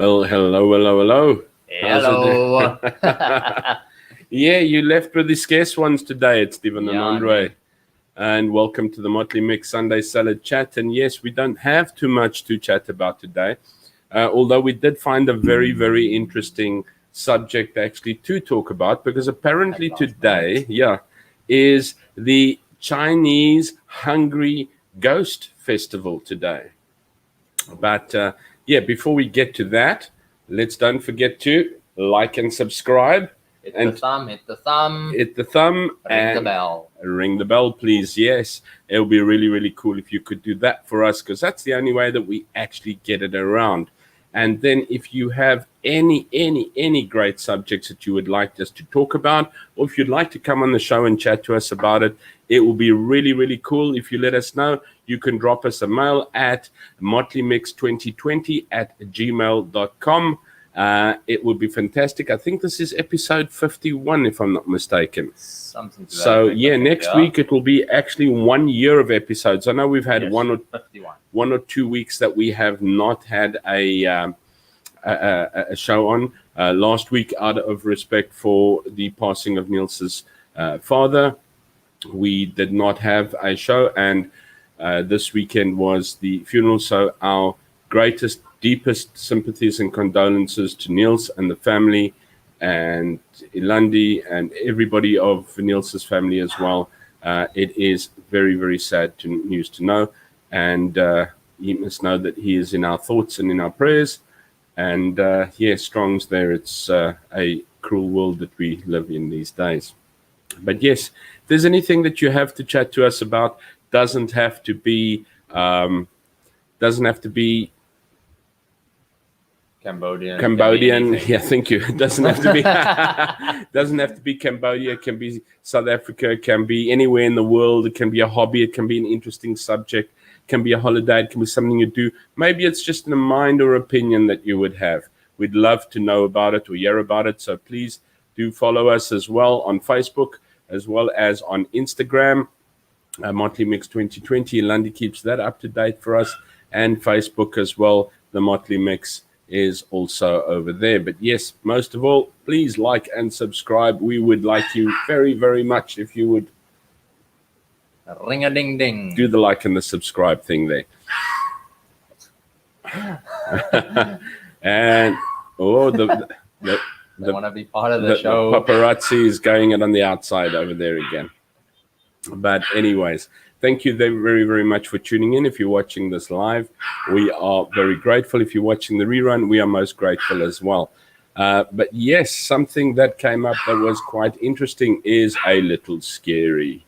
Well, hello. How's Hello. it? Yeah, you left with the scarce ones today. It's Stephen and Yeah, Andre. And welcome to the Motley Mix Sunday Salad Chat. And yes, we don't have too much to chat about today, although we did find a very, very interesting subject actually to talk about, because apparently At last today, is the Chinese Hungry Ghost Festival today. But before we get to that, don't forget to like and subscribe. Hit And the thumb, hit the thumb, hit the thumb ring the and bell. ring the bell, please. Yes, it'll be really, really cool if you could do that for us, because that's the only way that we actually get it around. And then if you have any great subjects that you would like us to talk about, or if you'd like to come on the show and chat to us about it, it will be really, really cool if you let us know. You can drop us a mail at motleymix2020@gmail.com. It would be fantastic. I think this is episode 51, if I'm not mistaken. Something to that So effect, I think, next week it will be actually 1 year of episodes. I know we've had Yes, one 51. or 2 weeks that we have not had a show on. Last week, out of respect for the passing of Niels's father, we did not have a show, and this weekend was the funeral. So our greatest, deepest sympathies and condolences to Niels and the family, and Ilandi and everybody of Niels's family as well. It is very, very sad news to know, and you must know that he is in our thoughts and in our prayers. And Strong's there. It's a cruel world that we live in these days. But yes, if there's anything that you have to chat to us about, doesn't have to be Cambodian. Yeah, thank you. It doesn't have to be Cambodia. It can be South Africa. It can be anywhere in the world. It can be a hobby. It can be an interesting subject. It can be a holiday. It can be something you do. Maybe it's just a mind or opinion that you would have. We'd love to know about it or hear about it. So please do follow us as well on Facebook, as well as on Instagram. Motley Mix 2020. Lundy keeps that up to date for us, and Facebook as well. The Motley Mix is also over there. But yes, most of all, please like and subscribe. We would like you very, very much if you would Ring a ding ding. do the like and the subscribe thing there. And They want to be part of the the show. paparazzi is going it on the outside over there again. But anyways, thank you very, very much for tuning in. If you're watching this live, we are very grateful. If you're watching the rerun, we are most grateful as well. But yes, something that came up that was quite interesting is a little scary.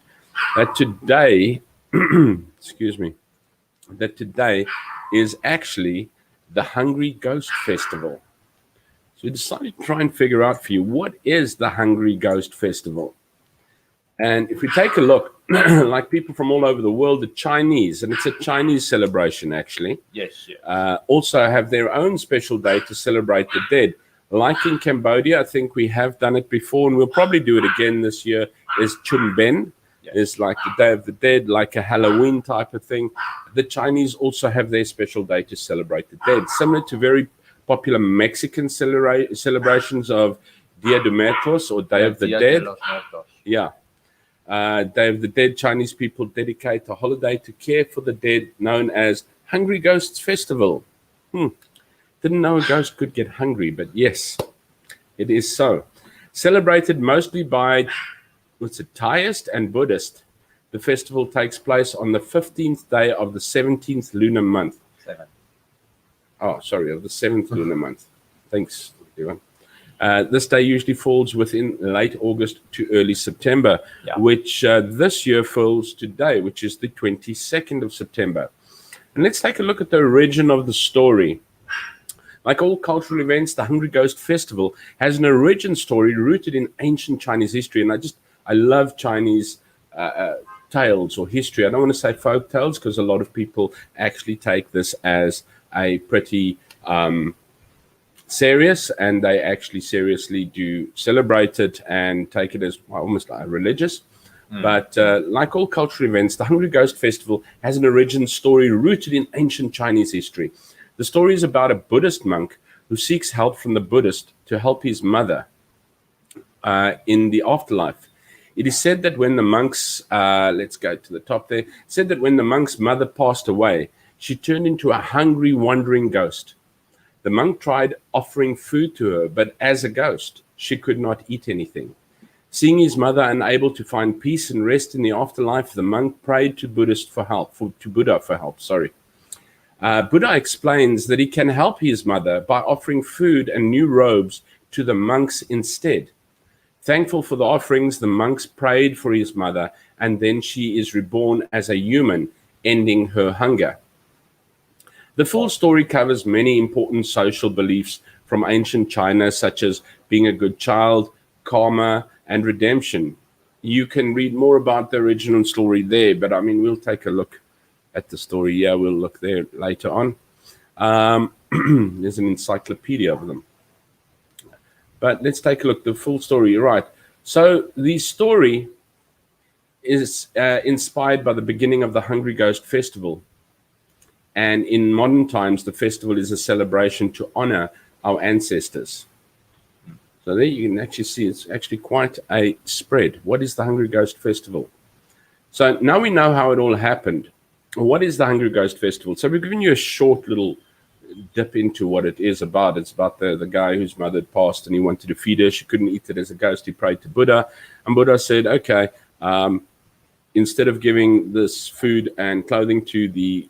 That today, that today is actually the Hungry Ghost Festival. So we decided to try and figure out for you, what is the Hungry Ghost Festival? And if we take a look, like people from all over the world, the Chinese, and it's a Chinese celebration actually, Yes. also have their own special day to celebrate the dead. Like in Cambodia, I think we have done it before, and we'll probably do it again this year, is Chun Ben. Yes. It's like the Day of the Dead, like a Halloween type of thing. The Chinese also have their special day to celebrate the dead, similar to very popular Mexican celebrations of Dia de Muertos, or Day of the Dia Dead. de los Muertos. Yeah. Day of the Dead, Chinese people dedicate a holiday to care for the dead, known as Hungry Ghosts Festival. Didn't know a ghost could get hungry, but yes, it is so. Celebrated mostly by Taoist and Buddhist, the festival takes place on the 15th day of the 17th lunar month. 7. Oh, sorry, of the 7th lunar month. Thanks, everyone. This day usually falls within late August to early September, which this year falls today, which is the 22nd of September. And let's take a look at the origin of the story. Like all cultural events, the Hungry Ghost Festival has an origin story rooted in ancient Chinese history. And I love Chinese tales or history. I don't want to say folk tales, because a lot of people actually take this as a pretty serious, and they actually seriously do celebrate it and take it as almost like religious. But like all cultural events, the Hungry Ghost Festival has an origin story rooted in ancient Chinese history. The story is about a Buddhist monk who seeks help from the Buddhist to help his mother in the afterlife. It is said that when the monks, let's go to the top there, said that when the monk's mother passed away, she turned into a hungry, wandering ghost. The monk tried offering food to her, but as a ghost, she could not eat anything. Seeing his mother unable to find peace and rest in the afterlife, the monk prayed to Buddha for help. Buddha explains that he can help his mother by offering food and new robes to the monks instead. Thankful for the offerings, the monks prayed for his mother, and then she is reborn as a human, ending her hunger. The full story covers many important social beliefs from ancient China, such as being a good child, karma, and redemption. You can read more about the original story there, but I mean, we'll take a look at the story. Yeah, we'll look there later on. There's an encyclopedia of them. But let's take a look at the full story. Right. So the story is inspired by the beginning of the Hungry Ghost Festival. And in modern times, the festival is a celebration to honor our ancestors. So there you can actually see it's actually quite a spread. What is the Hungry Ghost Festival? So now we know how it all happened. What is the Hungry Ghost Festival? So we've given you a short little dip into what it is about. It's about the guy whose mother had passed and he wanted to feed her. She couldn't eat it as a ghost. He prayed to Buddha. And Buddha said, okay, instead of giving this food and clothing to the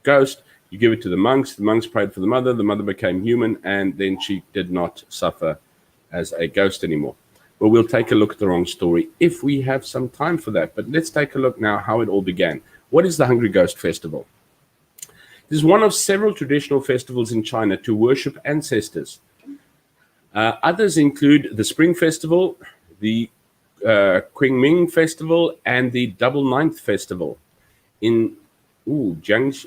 ghost, you give it to the monks. The monks prayed for the mother became human, and then she did not suffer as a ghost anymore. Well, we'll take a look at the wrong story if we have some time for that. But let's take a look now how it all began. What is the Hungry Ghost Festival? It is one of several traditional festivals in China to worship ancestors. Others include the Spring Festival, the Qingming Festival, and the Double Ninth Festival. In Jiangxi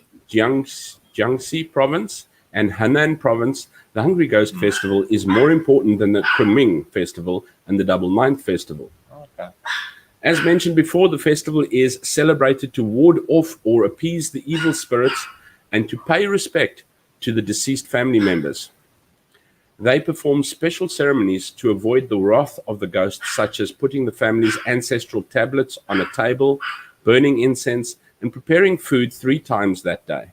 Province and Henan Province, the Hungry Ghost Festival is more important than the Kunming Festival and the Double Ninth Festival. Okay. As mentioned before, the festival is celebrated to ward off or appease the evil spirits and to pay respect to the deceased family members. They perform special ceremonies to avoid the wrath of the ghosts, such as putting the family's ancestral tablets on a table, burning incense, and preparing food 3 times that day.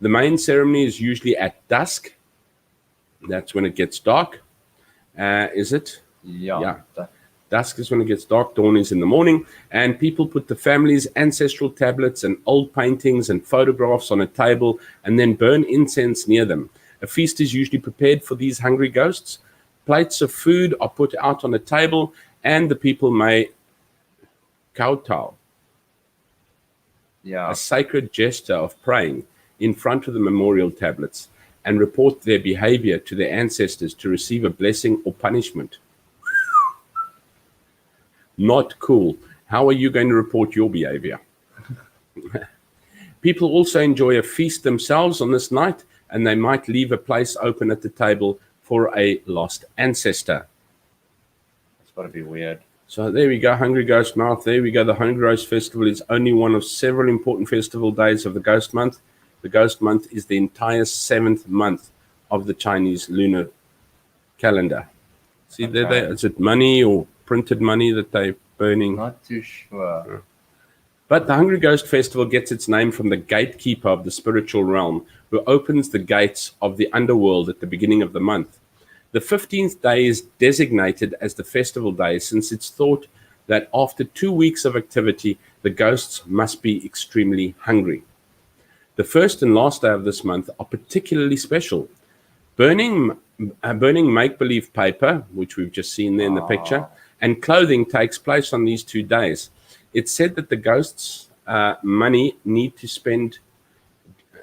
The main ceremony is usually at dusk. That's when it gets dark. Is it? Yeah. Dusk is when it gets dark. Dawn is in the morning. And people put the family's ancestral tablets and old paintings and photographs on a table and then burn incense near them. A feast is usually prepared for these hungry ghosts. Plates of food are put out on a table, and the people may kowtow, a sacred gesture of praying in front of the memorial tablets, and report their behavior to their ancestors to receive a blessing or punishment. Not cool. How are you going to report your behavior? People also enjoy a feast themselves on this night, and they might leave a place open at the table for a lost ancestor. That's got to be weird. So there we go, Hungry Ghost Month. There we go. The Hungry Ghost Festival is only one of several important festival days of the Ghost Month. The Ghost Month is the entire 7th month of the Chinese lunar calendar. See, there, is it money or printed money that they're burning? Not too sure. But the Hungry Ghost Festival gets its name from the gatekeeper of the spiritual realm, who opens the gates of the underworld at the beginning of the month. The 15th day is designated as the festival day, since it's thought that after 2 weeks of activity, the ghosts must be extremely hungry. The first and last day of this month are particularly special. Burning make-believe paper, which we've just seen there in the picture, and clothing takes place on these 2 days. It's said that the ghosts' money need to spend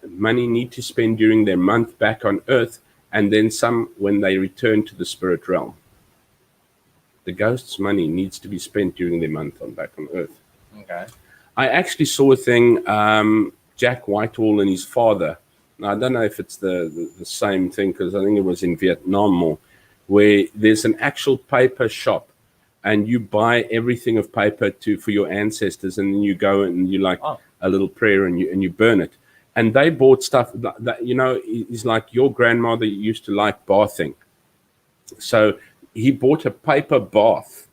during their month back on Earth, and then some when they return to the spirit realm. The ghosts' money needs to be spent during their month back on Earth. Okay. I actually saw a thing, Jack Whitehall and his father. Now, I don't know if it's the same thing, because I think it was in Vietnam more, where there's an actual paper shop, and you buy everything of paper for your ancestors, and then you go and you a little prayer and you burn it. and they bought stuff that is like your grandmother used to like bathing. So he bought a paper bath,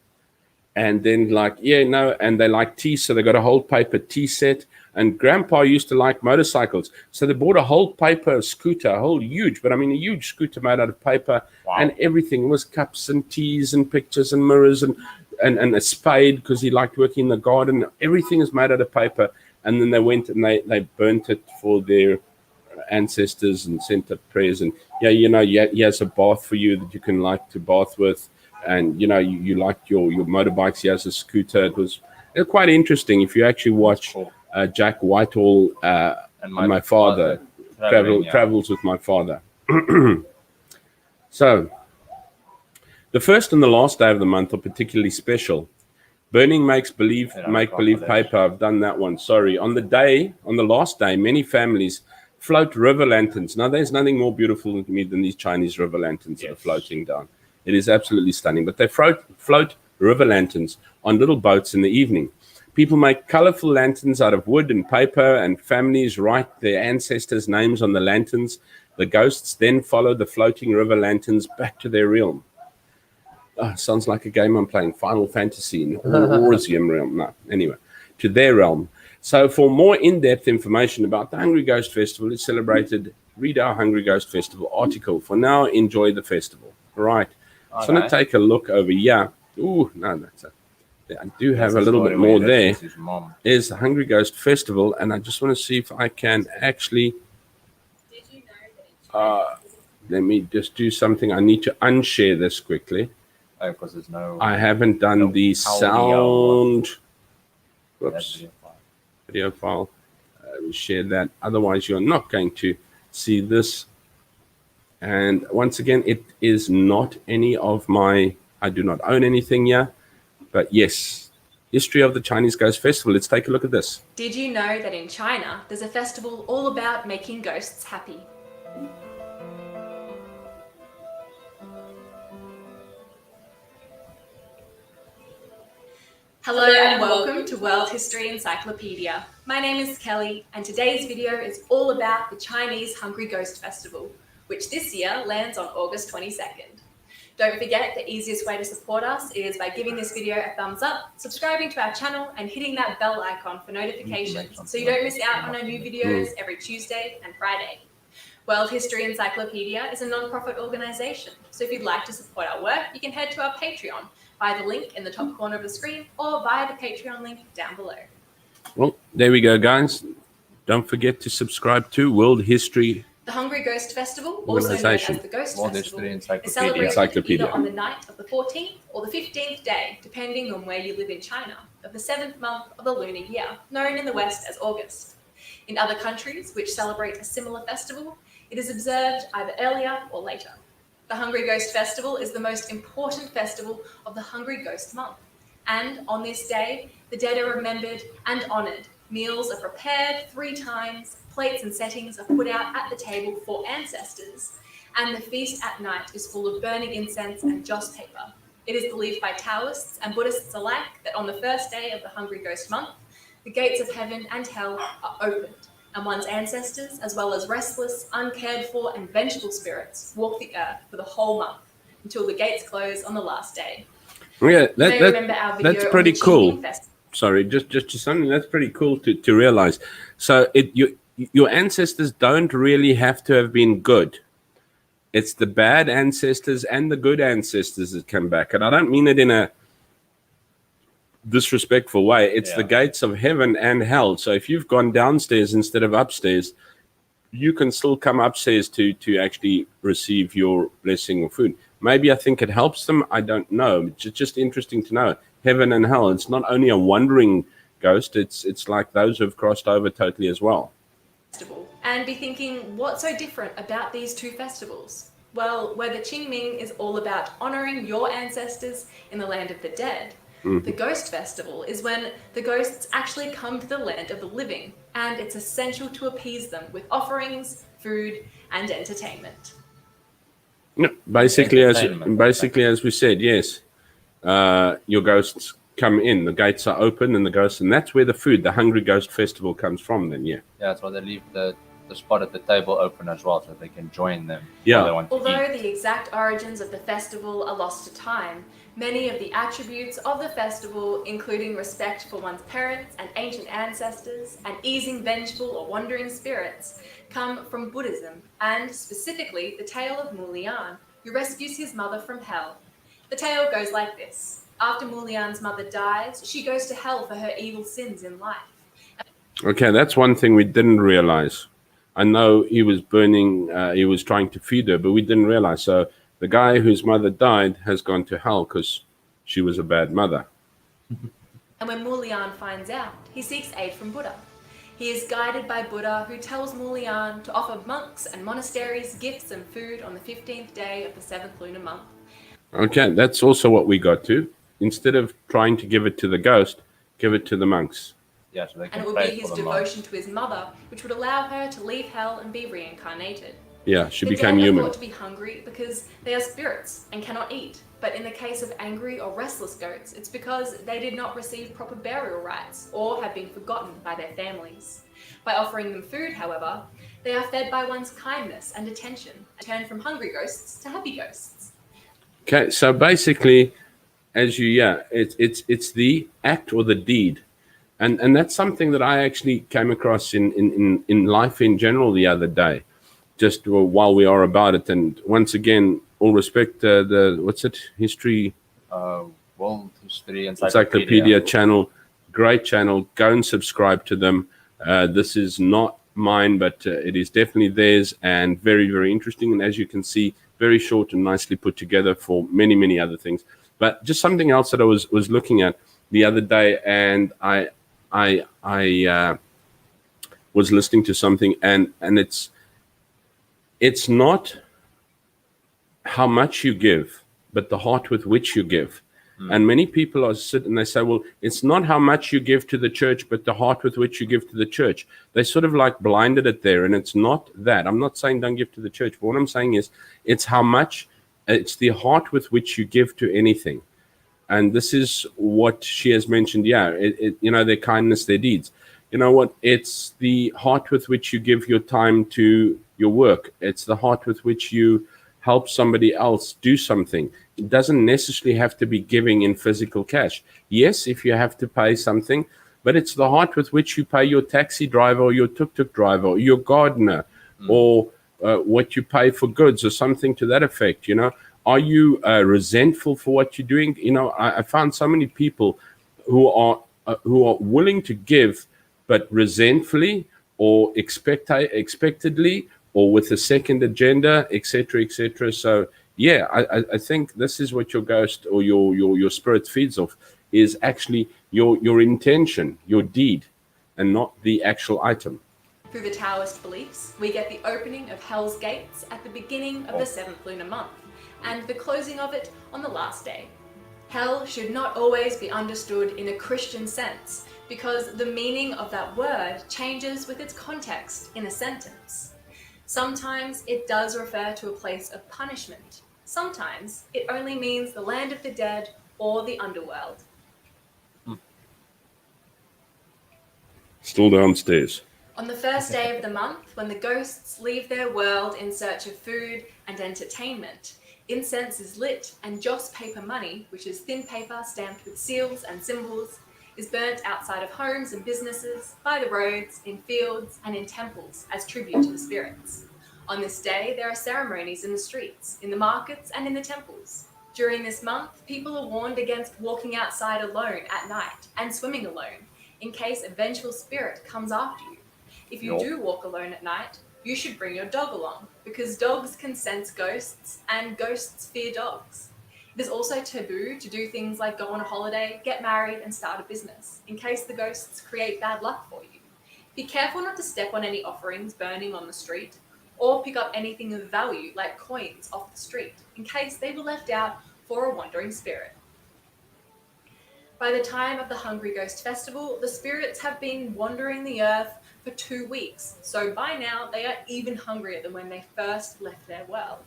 and then and they like tea, so they got a whole paper tea set. And Grandpa used to like motorcycles, so they bought a whole paper scooter, a huge scooter made out of paper. Wow. And everything was cups and teas and pictures and mirrors and a spade because he liked working in the garden. Everything is made out of paper. And then they went and they burnt it for their ancestors and sent up prayers. And he has a bath for you that you can like to bath with. And you liked your motorbikes. He has a scooter. It was quite interesting. If you actually watch Jack Whitehall and my father travels with my father. So the first and the last day of the month are particularly special. Burning make-believe paper. I've done that one. Sorry. On the last day, many families float river lanterns. Now, there's nothing more beautiful to me than these Chinese river lanterns that are floating down. It is absolutely stunning. But they float river lanterns on little boats in the evening. People make colorful lanterns out of wood and paper, and families write their ancestors' names on the lanterns. The ghosts then follow the floating river lanterns back to their realm. Sounds like a game I'm playing, Final Fantasy in Orosium realm. No, anyway, to their realm. So for more in-depth information about the Hungry Ghost Festival, it's celebrated. Read our Hungry Ghost Festival article. For now, enjoy the festival. All right. I just want to take a look over here. Ooh, no, that's it. I do have a little bit more there. Is the Hungry Ghost Festival, and I just want to see if I can actually. Let me just do something. I need to unshare this quickly. Oh, because there's no. I haven't done the sound. Whoops. Video file. Share that. Otherwise, you're not going to see this. And once again, it is not any of my. I do not own anything here. But yes, history of the Chinese Ghost Festival. Let's take a look at this. Did you know that in China, there's a festival all about making ghosts happy? Hello and welcome to World History Encyclopedia. My name is Kelly, and today's video is all about the Chinese Hungry Ghost Festival, which this year lands on August 22nd. Don't forget, the easiest way to support us is by giving this video a thumbs up, subscribing to our channel, and hitting that bell icon for notifications so you don't miss out on our new videos every Tuesday and Friday. World History Encyclopedia is a non-profit organization, so if you'd like to support our work, you can head to our Patreon via the link in the top corner of the screen or via the Patreon link down below. Well, there we go, guys. Don't forget to subscribe to World History. The Hungry Ghost Festival, also known as the Ghost Festival, is celebrated either on the night of the 14th or the 15th day, depending on where you live in China, of the 7th month of the lunar year, known in the West as August. In other countries which celebrate a similar festival, it is observed either earlier or later. The Hungry Ghost Festival is the most important festival of the Hungry Ghost Month. And on this day, the dead are remembered and honoured. Meals are prepared 3 times, plates and settings are put out at the table for ancestors, and the feast at night is full of burning incense and joss paper. It is believed by Taoists and Buddhists alike that on the first day of the Hungry Ghost Month, the gates of heaven and hell are opened, and one's ancestors, as well as restless, uncared for, and vengeful spirits, walk the earth for the whole month until the gates close on the last day. Yeah, that's pretty cool. Sorry, just something that's pretty cool to realize. So your ancestors don't really have to have been good. It's the bad ancestors and the good ancestors that come back. And I don't mean it in a disrespectful way. It's the gates of heaven and hell. So if you've gone downstairs instead of upstairs, you can still come upstairs to actually receive your blessing or food. Maybe I think it helps them. I don't know. It's just interesting to know. Heaven and hell. It's not only a wandering ghost. It's like those who have crossed over totally as well. And be thinking, what's so different about these two festivals? Well, where the Qingming is all about honoring your ancestors in the land of the dead, the Ghost Festival is when the ghosts actually come to the land of the living, and it's essential to appease them with offerings, food, and entertainment. No, basically, as we said, yes, your ghosts come in, the gates are open, and that's where the food, the Hungry Ghost Festival, comes from. Then, that's why they leave the the spot at the table open as well, so they can join them. Yeah. They want to Although eat. the exact origins of the festival are lost to time, many of the attributes of the festival, including respect for one's parents and ancient ancestors, and easing vengeful or wandering spirits, come from Buddhism, and specifically the tale of Mulian, who rescues his mother from hell. The tale goes like this. After Mulian's mother dies, she goes to hell for her evil sins in life. Okay, that's one thing we didn't realize. I know he was burning, he was trying to feed her, but we didn't realize. So the guy whose mother died has gone to hell because she was a bad mother. And when Mulian finds out, he seeks aid from Buddha. He is guided by Buddha, who tells Mulian to offer monks and monasteries gifts and food on the 15th day of the 7th lunar month. Okay, that's also what we got to. Instead of trying to give it to the ghost, give it to the monks. Yeah, so they can And it would pray be his for the devotion to his mother, which would allow her to leave hell and be reincarnated. Yeah, she The became dead are human. thought to be hungry because they are spirits and cannot eat. But in the case of angry or restless goats, it's because they did not receive proper burial rites or have been forgotten by their families. By offering them food, however, they are fed by one's kindness and attention and turn from hungry ghosts to happy ghosts. Okay, so basically, it's the act or the deed. And that's something that I actually came across in life in general the other day, just while we are about it. And once again, all respect, History World History Encyclopedia channel, great channel. Go and subscribe to them. This is not mine, but it is definitely theirs, and very, very interesting. And as you can see, very short and nicely put together for many, many other things. But just something else that I was looking at the other day, and I was listening to something, and it's not how much you give, but the heart with which you give. And many people are sitting and they say, well, it's not how much you give to the church, but the heart with which you give to the church. They sort of like blinded it there, and it's not that. I'm not saying don't give to the church, but what I'm saying is it's the heart with which you give to anything. And this is what she has mentioned. Yeah, their kindness, their deeds. You know what? It's the heart with which you give your time to your work. It's the heart with which you help somebody else do something. It doesn't necessarily have to be giving in physical cash. Yes, if you have to pay something, but it's the heart with which you pay your taxi driver or your tuk-tuk driver or your gardener or what you pay for goods or something to that effect. Are you resentful for what you're doing? I found so many people who are willing to give, but resentfully or expectedly, or with a second agenda, etc., etc. So yeah, I think this is what your ghost or your spirit feeds off, is actually your intention, your deed, and not the actual item. Through the Taoist beliefs, we get the opening of Hell's Gates at the beginning of the 7th lunar month, and the closing of it on the last day. Hell should not always be understood in a Christian sense, because the meaning of that word changes with its context in a sentence. Sometimes it does refer to a place of punishment. Sometimes it only means the land of the dead or the underworld. Still downstairs. On the first day of the month, when the ghosts leave their world in search of food and entertainment, incense is lit and joss paper money, which is thin paper stamped with seals and symbols, is burnt outside of homes and businesses, by the roads, in fields, and in temples as tribute to the spirits. On this day, there are ceremonies in the streets, in the markets, and in the temples. During this month, people are warned against walking outside alone at night and swimming alone, in case a vengeful spirit comes after you. If you do walk alone at night, you should bring your dog along, because dogs can sense ghosts, and ghosts fear dogs. It is also taboo to do things like go on a holiday, get married, and start a business, in case the ghosts create bad luck for you. Be careful not to step on any offerings burning on the street, or pick up anything of value like coins off the street, in case they were left out for a wandering spirit. By the time of the Hungry Ghost Festival, the spirits have been wandering the earth for 2 weeks, so by now they are even hungrier than when they first left their world.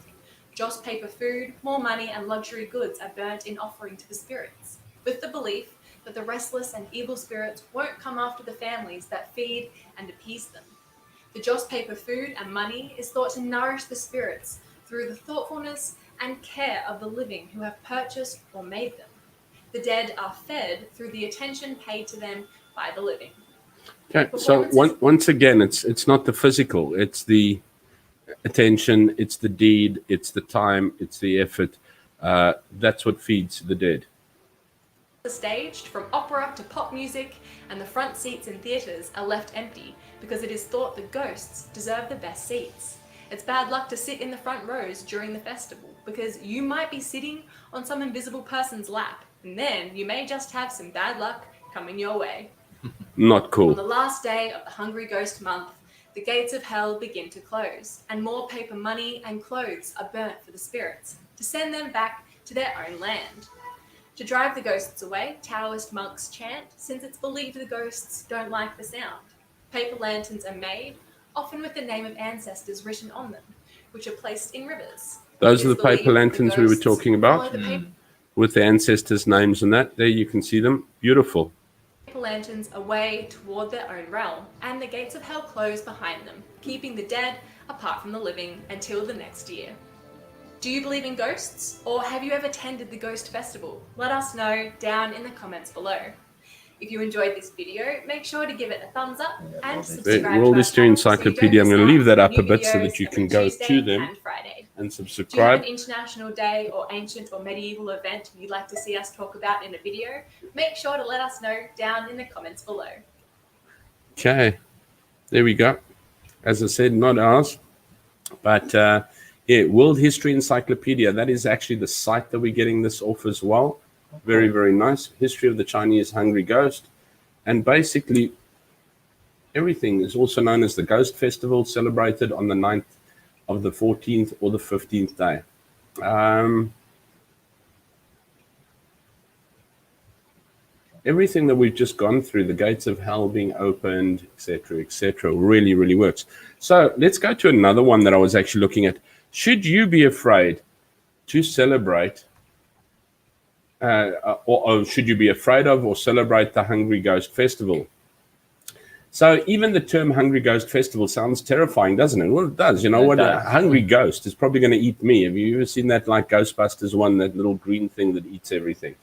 Joss paper food, more money, and luxury goods are burnt in offering to the spirits, with the belief that the restless and evil spirits won't come after the families that feed and appease them. The joss paper food and money is thought to nourish the spirits through the thoughtfulness and care of the living who have purchased or made them. The dead are fed through the attention paid to them by the living. Okay, so once again, it's not the physical, it's the attention, it's the deed, it's the time, it's the effort. That's what feeds the dead. Staged from opera to pop music, and the front seats in theatres are left empty because it is thought the ghosts deserve the best seats. It's bad luck to sit in the front rows during the festival because you might be sitting on some invisible person's lap, and then you may just have some bad luck coming your way. Not cool. On the last day of the Hungry Ghost Month, the gates of hell begin to close, and more paper money and clothes are burnt for the spirits to send them back to their own land. To drive the ghosts away, Taoist monks chant, since it's believed the ghosts don't like the sound. Paper lanterns are made, often with the name of ancestors written on them, which are placed in rivers. Those are the paper lanterns we were talking about, with the ancestors' names and that. There you can see them. Beautiful. Paper lanterns away toward their own realm, and the gates of hell close behind them, keeping the dead apart from the living until the next year. Do you believe in ghosts, or have you ever attended the Ghost Festival? Let us know down in the comments below. If you enjoyed this video, make sure to give it a thumbs up and subscribe. World History Encyclopedia. I'm going to leave that up a bit so that you can go to them and subscribe. Do you have an International Day or ancient or medieval event you'd like to see us talk about in a video? Make sure to let us know down in the comments below. Okay, there we go. As I said, not ours, but yeah, World History Encyclopedia. That is actually the site that we're getting this off as well. Very, very nice. History of the Chinese Hungry Ghost. And basically, everything is also known as the Ghost Festival, celebrated on the 9th of the 14th or the 15th day. Everything that we've just gone through, the gates of hell being opened, etc., really, really works. So let's go to another one that I was actually looking at. Should you be afraid to celebrate, or should you be afraid of or celebrate the Hungry Ghost Festival? So even the term Hungry Ghost Festival sounds terrifying, doesn't it? Well, it does. You know what? A hungry ghost is probably going to eat me. Have you ever seen that, like Ghostbusters one, that little green thing that eats everything?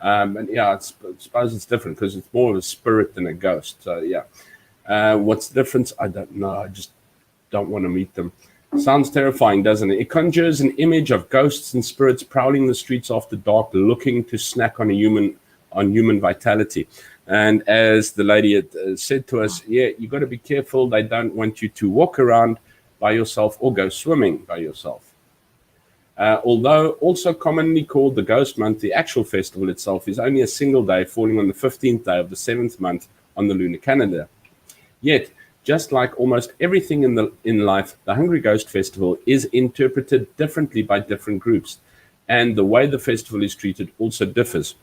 And yeah, I suppose it's different because it's more of a spirit than a ghost. So yeah. What's the difference? I don't know. I just don't want to meet them. Sounds terrifying, doesn't it? It conjures an image of ghosts and spirits prowling the streets after dark, looking to snack on human vitality. And as the lady had said to us, yeah, you got to be careful. They don't want you to walk around by yourself or go swimming by yourself. Although also commonly called the Ghost Month, the actual festival itself is only a single day, falling on the 15th day of the 7th month on the lunar calendar. Yet, just like almost everything in life, the Hungry Ghost Festival is interpreted differently by different groups, and the way the festival is treated also differs.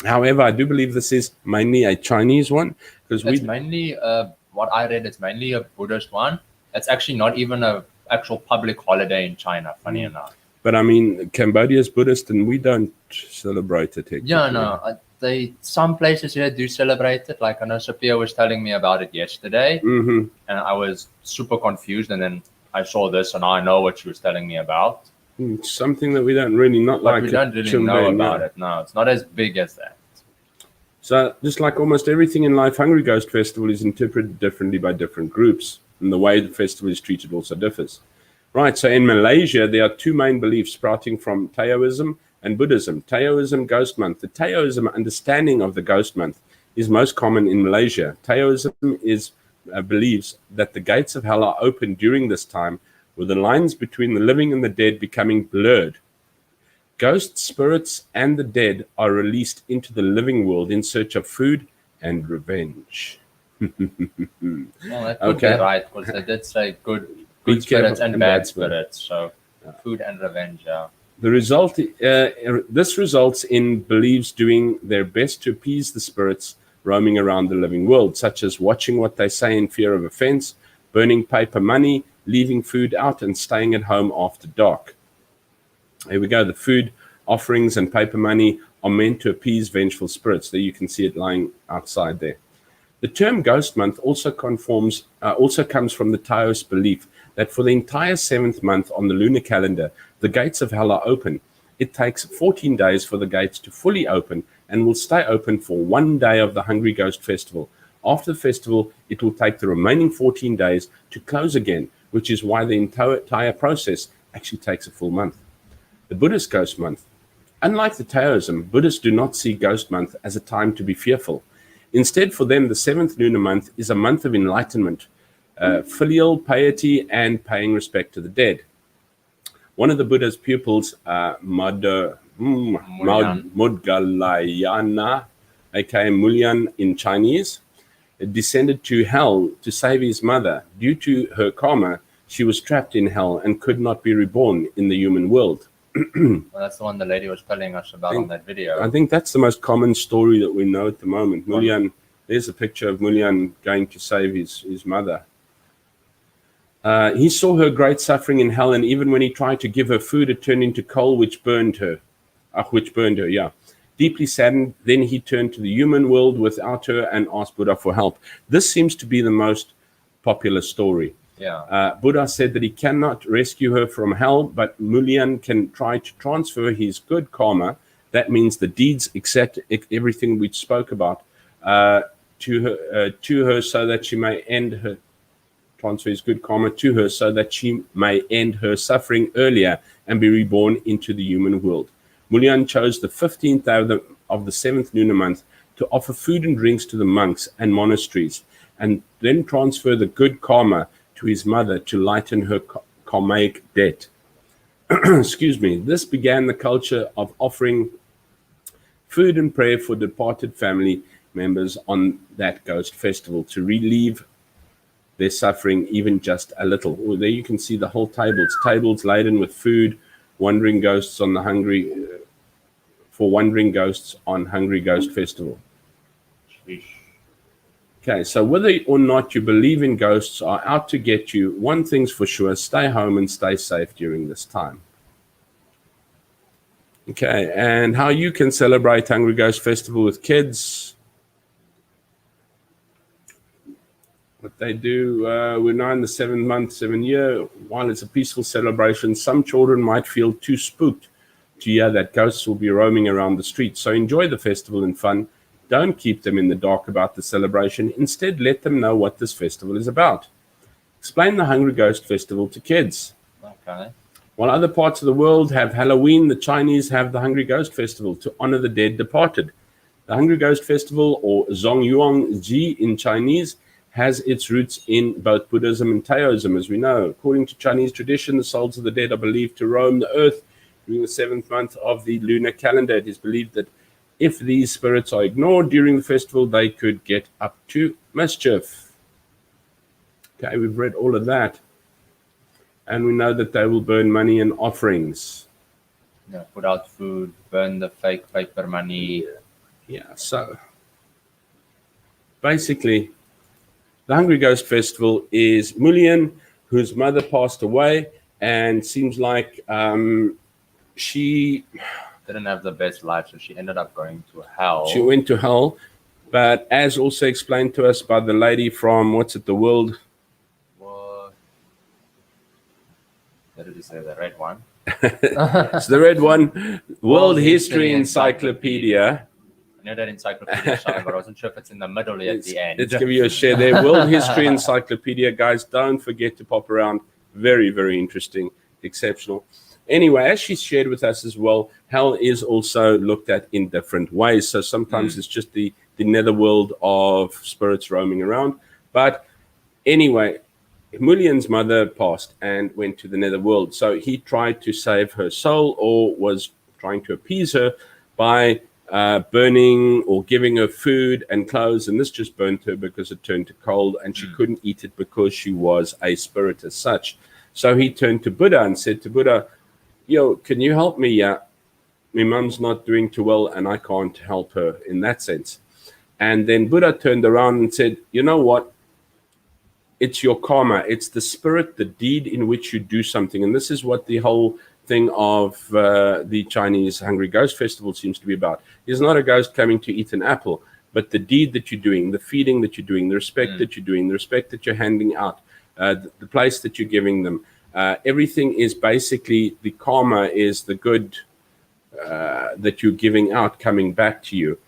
However, I do believe this is mainly a Chinese one, because it's mainly what I read. It's mainly a Buddhist one. It's actually not even a actual public holiday in China. Funny enough. But I mean, Cambodia is Buddhist, and we don't celebrate it. Yeah, no. Some places here do celebrate it. Like I know Sophia was telling me about it yesterday, and I was super confused. And then I saw this, and I know what she was telling me about. It's something that we don't really we don't really know about it. No, it's not as big as that. So just like almost everything in life, Hungry Ghost Festival is interpreted differently by different groups, and the way the festival is treated also differs. Right, so in Malaysia, there are two main beliefs sprouting from Taoism and Buddhism. Taoism, Ghost Month. The Taoism understanding of the Ghost Month is most common in Malaysia. Taoism believes that the gates of hell are open during this time, with the lines between the living and the dead becoming blurred. Ghosts, spirits, and the dead are released into the living world in search of food and revenge. Well, that could be right, because they did say good spirits and bad spirits. So food and revenge, yeah. This results in beliefs doing their best to appease the spirits roaming around the living world, such as watching what they say in fear of offense, burning paper money, leaving food out, and staying at home after dark. Here we go. The food offerings and paper money are meant to appease vengeful spirits. There you can see it lying outside there. The term Ghost Month also comes from the Taoist belief that for the entire 7th month on the lunar calendar, the gates of hell are open. It takes 14 days for the gates to fully open and will stay open for 1 day of the Hungry Ghost Festival. After the festival, it will take the remaining 14 days to close again, which is why the entire process actually takes a full month. The Buddhist Ghost Month. Unlike the Taoism, Buddhists do not see Ghost Month as a time to be fearful. Instead, for them, the 7th lunar month is a month of enlightenment, filial piety, and paying respect to the dead. One of the Buddha's pupils, Mudgalayana, aka Mulyan in Chinese, descended to hell to save his mother. Due to her karma, she was trapped in hell and could not be reborn in the human world. Well, that's the one the lady was telling us about on that video. I think that's the most common story that we know at the moment. Mulyan, there's a picture of Mulyan going to save his mother. He saw her great suffering in hell, and even when he tried to give her food, it turned into coal, which burned her. Deeply saddened, then he turned to the human world without her and asked Buddha for help. This seems to be the most popular story. Buddha said that he cannot rescue her from hell, but Mulyan can try to transfer his good karma, that means the deeds, except everything we spoke about, to her so that she may end her, transfer his good karma to her so that she may end her suffering earlier and be reborn into the human world. Mulyan chose the 15th of the 7th lunar month to offer food and drinks to the monks and monasteries, and then transfer the good karma to his mother to lighten her karmic debt. Excuse me. This began the culture of offering food and prayer for departed family members on that ghost festival to relieve their suffering even just a little. Oh, there you can see the whole tables laden with food, wandering ghosts on the Hungry Ghost Festival. Okay, so whether or not you believe in ghosts are out to get you, one thing's for sure: stay home and stay safe during this time. Okay, and how you can celebrate Hungry Ghost Festival with kids. What they do, we're now in the 7th month, 7th year. While it's a peaceful celebration, some children might feel too spooked to hear that ghosts will be roaming around the streets. So enjoy the festival and fun. Don't keep them in the dark about the celebration. Instead, let them know what this festival is about. Explain the Hungry Ghost Festival to kids. Okay. While other parts of the world have Halloween, the Chinese have the Hungry Ghost Festival to honor the dead departed. The Hungry Ghost Festival, or Zongyuan Ji in Chinese, has its roots in both Buddhism and Taoism, as we know. According to Chinese tradition, the souls of the dead are believed to roam the earth during the 7th month of the lunar calendar. It is believed that if these spirits are ignored during the festival, they could get up to mischief. Okay, we've read all of that. And we know that they will burn money and offerings. Yeah, put out food, burn the fake paper money. Yeah, so basically, the Hungry Ghost Festival is Mulyan, whose mother passed away, and seems like she didn't have the best life, so she ended up going to hell. She went to hell, but as also explained to us by the lady from, the World? What did you say, the red one? It's the red one, World History Encyclopedia. I know that encyclopedia, but I wasn't sure if it's in the middle or at the end. Let's give you a share there. World History Encyclopedia, guys, don't forget to pop around. Very, very interesting, exceptional. Anyway, as she shared with us as well, hell is also looked at in different ways. So sometimes it's just the netherworld of spirits roaming around. But anyway, Mulyan's mother passed and went to the netherworld. So he tried to save her soul, or was trying to appease her by burning or giving her food and clothes. And this just burnt her because it turned to coal, and she couldn't eat it because she was a spirit as such. So he turned to Buddha and said to Buddha, can you help me? My mum's not doing too well and I can't help her in that sense. And then Buddha turned around and said, you know what? It's your karma. It's the spirit, the deed in which you do something. And this is what the whole thing of the Chinese Hungry Ghost Festival seems to be about. It's not a ghost coming to eat an apple, but the deed that you're doing, the feeding that you're doing, the respect that you're doing, the respect that you're handing out, the place that you're giving them, everything is basically, the karma is the good that you're giving out coming back to you,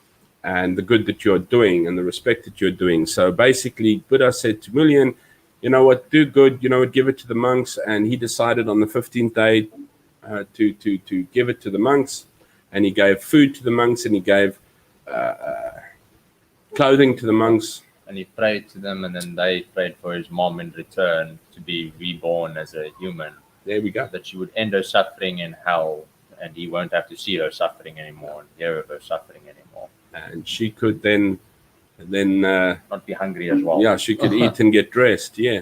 and the good that you're doing and the respect that you're doing. So basically, Buddha said to Mulyan, you know what, do good, you know what, give it to the monks. And he decided on the 15th day to give it to the monks, and he gave food to the monks, and he gave clothing to the monks. And he prayed to them, and then they prayed for his mom in return to be reborn as a human. There we go. That she would end her suffering in hell, and he won't have to see her suffering anymore and hear of her suffering anymore. And she could then not be hungry as well. Yeah, she could eat and get dressed. Yeah.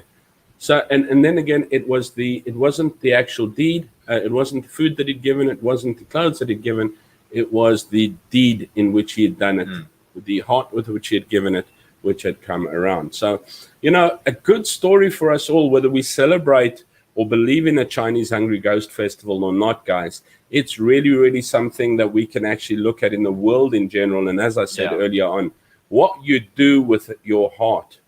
So and then again, it wasn't the actual deed. It wasn't the food that he'd given. It wasn't the clothes that he'd given. It was the deed in which he had done it, the heart with which he had given it, which had come around. So, you know, a good story for us all, whether we celebrate or believe in a Chinese Hungry Ghost Festival or not, guys. It's really, really something that we can actually look at in the world in general. And as I said earlier on, what you do with your heart.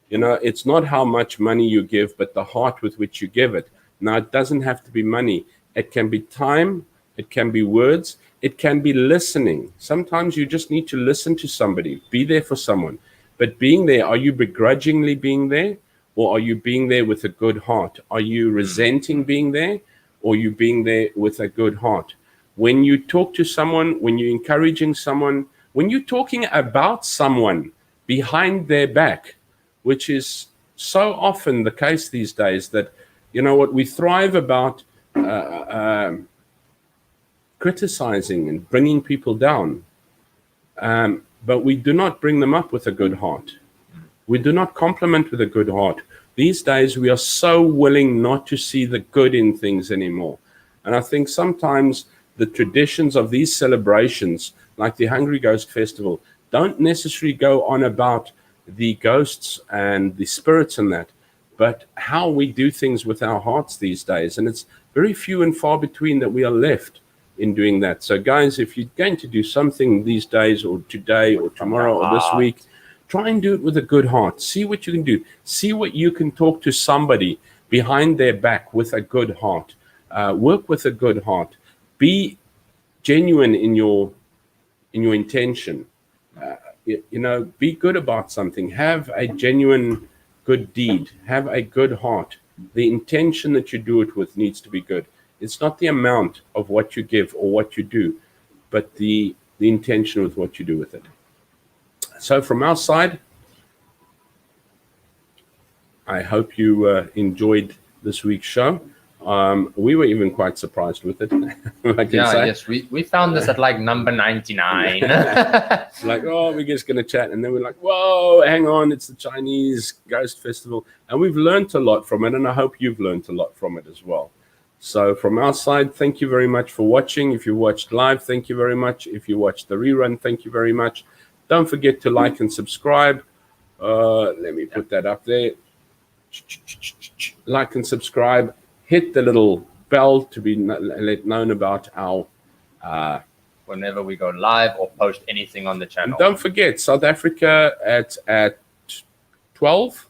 You know, it's not how much money you give, but the heart with which you give it. Now, it doesn't have to be money. It can be time. It can be words. It can be listening. Sometimes you just need to listen to somebody, be there for someone. But being there, are you begrudgingly being there? Or are you being there with a good heart? Are you resenting being there? Or are you being there with a good heart? When you talk to someone, when you're encouraging someone, when you're talking about someone behind their back, which is so often the case these days, that, you know what, we thrive about criticizing and bringing people down. But we do not bring them up with a good heart. We do not compliment with a good heart. These days, we are so willing not to see the good in things anymore. And I think sometimes the traditions of these celebrations, like the Hungry Ghost Festival, don't necessarily go on about the ghosts and the spirits and that, but how we do things with our hearts these days. And it's very few and far between that we are left in doing that. So guys, if you're going to do something these days or today or tomorrow or this week, try and do it with a good heart. See what you can do. See what you can talk to somebody behind their back with a good heart. Work with a good heart. Be genuine in your intention. You know, be good about something. Have a genuine good deed. Have a good heart. The intention that you do it with needs to be good. It's not the amount of what you give or what you do, but the intention with what you do with it. So from our side, I hope you enjoyed this week's show. We were even quite surprised with it. Yes, we found this at like number 99. Like, oh, we're just going to chat. And then we're like, whoa, hang on, it's the Chinese Ghost Festival. And we've learned a lot from it, and I hope you've learned a lot from it as well. So from our side, thank you very much for watching. If you watched live, thank you very much. If you watched the rerun, thank you very much. Don't forget to like and subscribe. Let me put that up there. Like and subscribe. Hit the little bell to be let known about our whenever we go live or post anything on the channel. And don't forget, South Africa at 12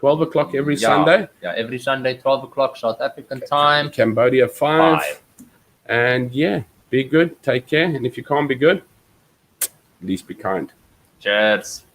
o'clock every Sunday. Yeah, every Sunday, 12 o'clock South African time. Cambodia 5. And yeah, be good. Take care. And if you can't be good, at least be kind. Cheers.